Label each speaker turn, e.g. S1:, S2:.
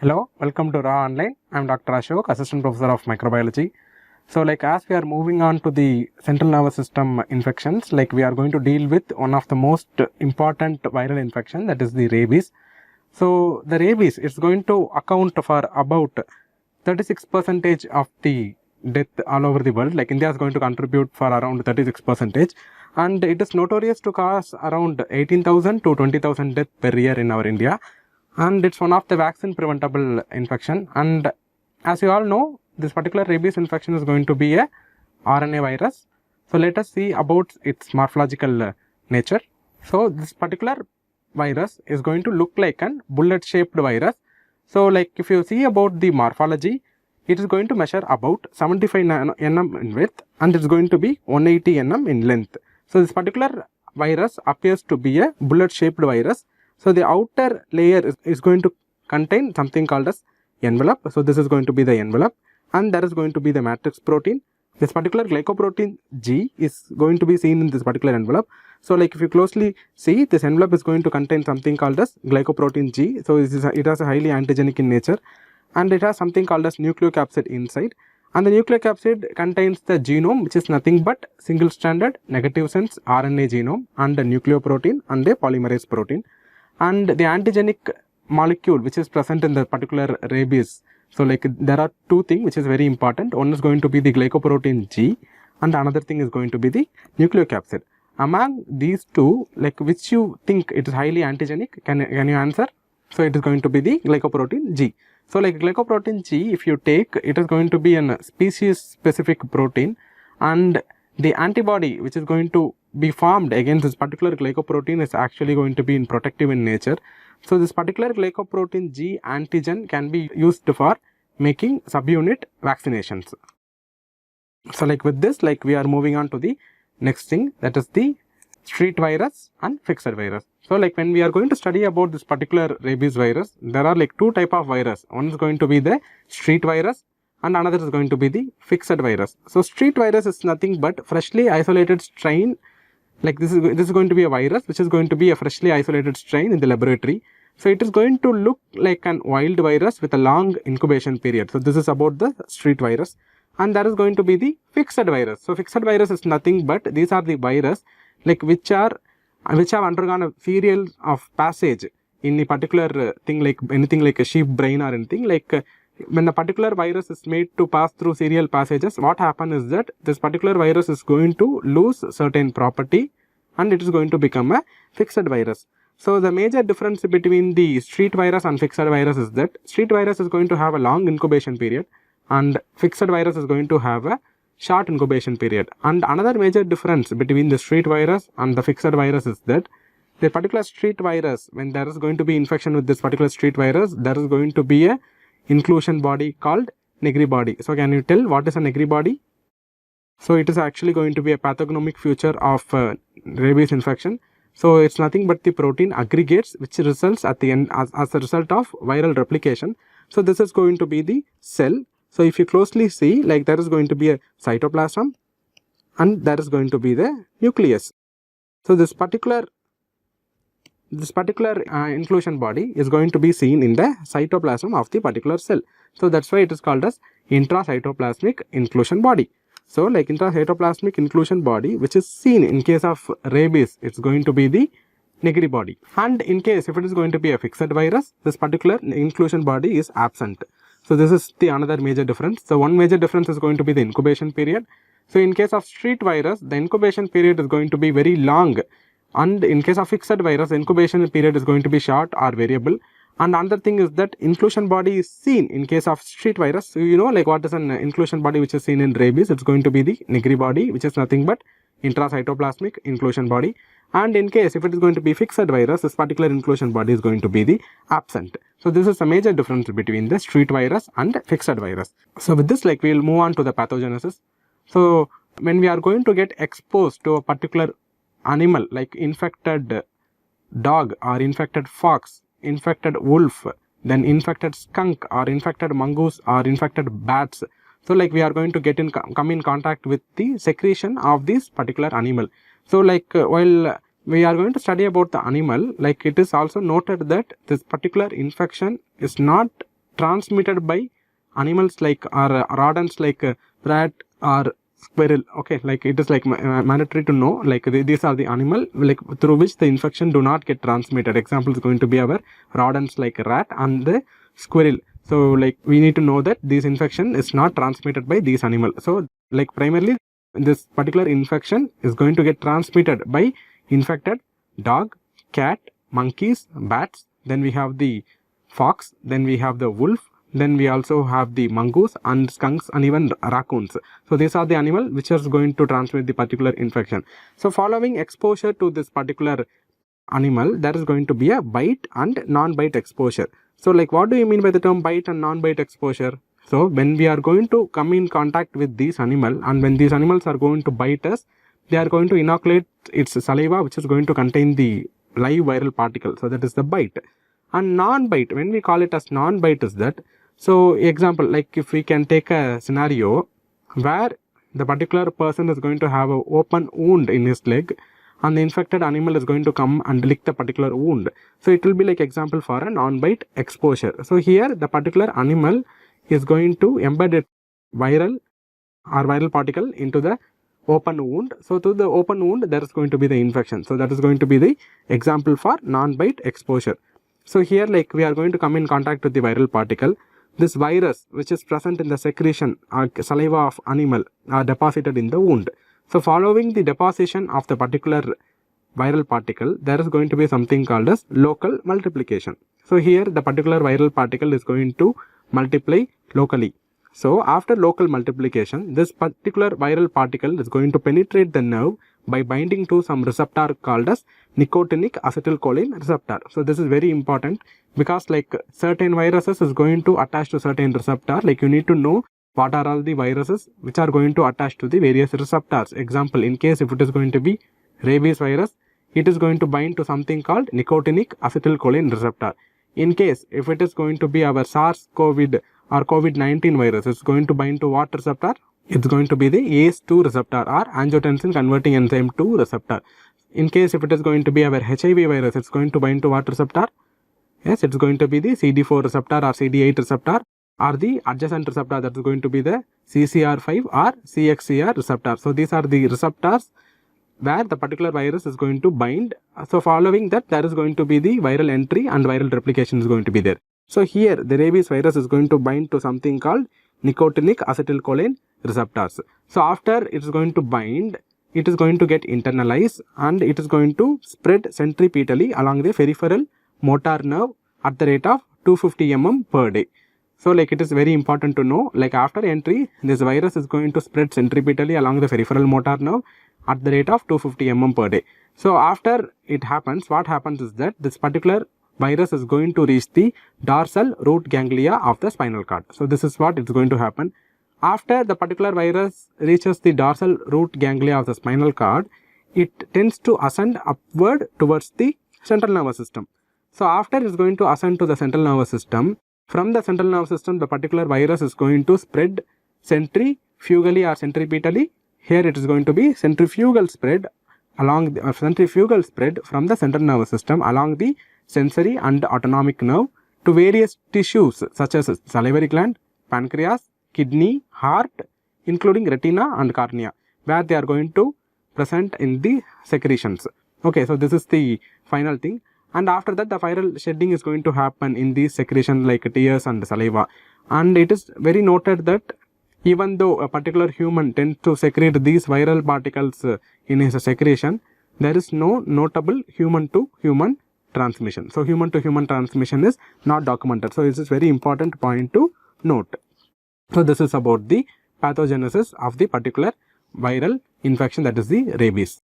S1: Hello, welcome to Raaonline. I am Dr. Ashok, Assistant Professor of Microbiology. So as we are moving on to the central nervous system infections, we are going to deal with one of the most important viral infection, that is the rabies. So the rabies is going to account for about 36% of the death all over the world. India is going to contribute for around 36%, and it is notorious to cause around 18,000 to 20,000 deaths per year in our India. And it's one of the vaccine preventable infection, and as you all know, this particular rabies infection is going to be a RNA virus. So let us see about its morphological nature. So this particular virus is going to look like an bullet shaped virus. So if you see about the morphology, it is going to measure about 75 nm in width, and it's going to be 180 nm in length. So this particular virus appears to be a bullet shaped virus. So the outer layer is going to contain something called as envelope. So this is going to be the envelope, and there is going to be the matrix protein. This particular glycoprotein G is going to be seen in this particular envelope. So if you closely see, this envelope is going to contain something called as glycoprotein G. So it has a highly antigenic in nature, and it has something called as nucleocapsid inside. And the nucleocapsid contains the genome, which is nothing but single stranded negative sense RNA genome, and a nucleoprotein and a polymerase protein. And the antigenic molecule which is present in the particular rabies, so there are two things which is very important. One is going to be the glycoprotein G, and another thing is going to be the nucleocapsid. Among these two, which you think it is highly antigenic, can you answer? So it is going to be the glycoprotein G. So glycoprotein G, if you take, it is going to be a species specific protein, and the antibody which is going to be formed against this particular glycoprotein is actually going to be protective in nature. So this particular glycoprotein G antigen can be used for making subunit vaccinations. So with this, we are moving on to the next thing, that is the street virus and fixed virus. So when we are going to study about this particular rabies virus, there are two type of virus. One is going to be the street virus, and another is going to be the fixed virus. So street virus is nothing but freshly isolated strain. This is going to be a virus which is going to be a freshly isolated strain in the laboratory. So it is going to look like an wild virus with a long incubation period. So this is about the street virus, and there is going to be the fixed virus. So fixed virus is nothing but these are the virus which have undergone a serial of passage in a particular thing, anything like a sheep brain or anything. When the particular virus is made to pass through serial passages, what happens is that this particular virus is going to lose certain property, and it is going to become a fixed virus. So the major difference between the street virus and fixed virus is that street virus is going to have a long incubation period, and fixed virus is going to have a short incubation period. And another major difference between the street virus and the fixed virus is that the particular street virus, when there is going to be infection with this particular street virus, there is going to be a inclusion body called negri body. So can you tell what is a negri body? So it is actually going to be a pathognomic feature of rabies infection. So it's nothing but the protein aggregates which results at the end as a result of viral replication. So this is going to be the cell. So if you closely see, there is going to be a cytoplasm, and there is going to be the nucleus. So this particular inclusion body is going to be seen in the cytoplasm of the particular cell. So that's why it is called as intracytoplasmic inclusion body. So intracytoplasmic inclusion body, which is seen in case of rabies, it's going to be the negri body. And in case if it is going to be a fixed virus, this particular inclusion body is absent. So this is the another major difference. So one major difference is going to be the incubation period. So in case of street virus, the incubation period is going to be very long, and in case of fixed virus, the incubation period is going to be short or variable. And another thing is that inclusion body is seen in case of street virus. So you know what is an inclusion body which is seen in rabies? It's going to be the negri body, which is nothing but intracytoplasmic inclusion body. And in case if it is going to be fixed virus, this particular inclusion body is going to be the absent. So this is a major difference between the street virus and fixed virus. So with this, we will move on to the pathogenesis. So when we are going to get exposed to a particular animal, like infected dog or infected fox, infected wolf, then infected skunk or infected mongoose or infected bats. So we are going to come in contact with the secretion of this particular animal. So while we are going to study about the animal, it is also noted that this particular infection is not transmitted by animals like or rodents like rat or squirrel. Okay, like it is like mandatory to know like these are the animal like through which the infection do not get transmitted. Example is going to be our rodents like rat and the squirrel. So like we need to know that this infection is not transmitted by these animal. So like primarily this particular infection is going to get transmitted by infected dog, cat, monkeys, bats, then we have the fox, then we have the wolf, then we also have the mongoose and skunks and even raccoons. So these are the animal which is going to transmit the particular infection. So following exposure to this particular animal, there is going to be a bite and non-bite exposure. So like what do you mean by the term bite and non-bite exposure? So when we are going to come in contact with these animal and when these animals are going to bite us, they are going to inoculate its saliva which is going to contain the live viral particle. So that is the bite. And non-bite, when we call it as non-bite is that, so example like if we can take a scenario where the particular person is going to have an open wound in his leg and the infected animal is going to come and lick the particular wound. So it will be like example for a non-bite exposure. So here the particular animal is going to embed its viral particle into the open wound. So to the open wound there is going to be the infection. So that is going to be the example for non-bite exposure. So here like we are going to come in contact with the viral particle. This virus which is present in the secretion or saliva of animal are deposited in the wound. So following the deposition of the particular viral particle, there is going to be something called as local multiplication. So here the particular viral particle is going to multiply locally. So after local multiplication, this particular viral particle is going to penetrate the nerve by binding to some receptor called as nicotinic acetylcholine receptor. So this is very important because like certain viruses is going to attach to certain receptor. Like you need to know what are all the viruses which are going to attach to the various receptors. Example, in case if it is going to be rabies virus, it is going to bind to something called nicotinic acetylcholine receptor. In case if it is going to be our SARS-CoV or COVID-19 virus, it's going to bind to what receptor? It's going to be the ACE2 receptor or angiotensin converting enzyme 2 receptor. In case if it is going to be our HIV virus, it's going to bind to what receptor? Yes, it's going to be the CD4 receptor or CD8 receptor or the adjacent receptor, that is going to be the CCR5 or CXCR receptor. So these are the receptors where the particular virus is going to bind. So following that, there is going to be the viral entry and viral replication is going to be there. So here the rabies virus is going to bind to something called nicotinic acetylcholine receptors. So after it is going to bind, it is going to get internalized and it is going to spread centripetally along the peripheral motor nerve at the rate of 250 mm per day. So like it is very important to know, like after entry, this virus is going to spread centripetally along the peripheral motor nerve at the rate of 250 mm per day. So after it happens, what happens is that this particular virus is going to reach the dorsal root ganglia of the spinal cord. So this is what is going to happen. After the particular virus reaches the dorsal root ganglia of the spinal cord, it tends to ascend upward towards the central nervous system. So after it is going to ascend to the central nervous system, from the central nervous system, the particular virus is going to spread centrifugally or centripetally. Here it is going to be centrifugal spread along the centrifugal spread from the central nervous system along the sensory and autonomic nerve to various tissues such as salivary gland, pancreas, kidney, heart, including retina and cornea, where they are going to present in the secretions. Okay, so this is the final thing. And after that, the viral shedding is going to happen in these secretions like tears and saliva. And it is very noted that even though a particular human tends to secrete these viral particles in his secretion, there is no notable human to human transmission. So human to human transmission is not documented. So this is very important point to note. So this is about the pathogenesis of the particular viral infection, that is the rabies.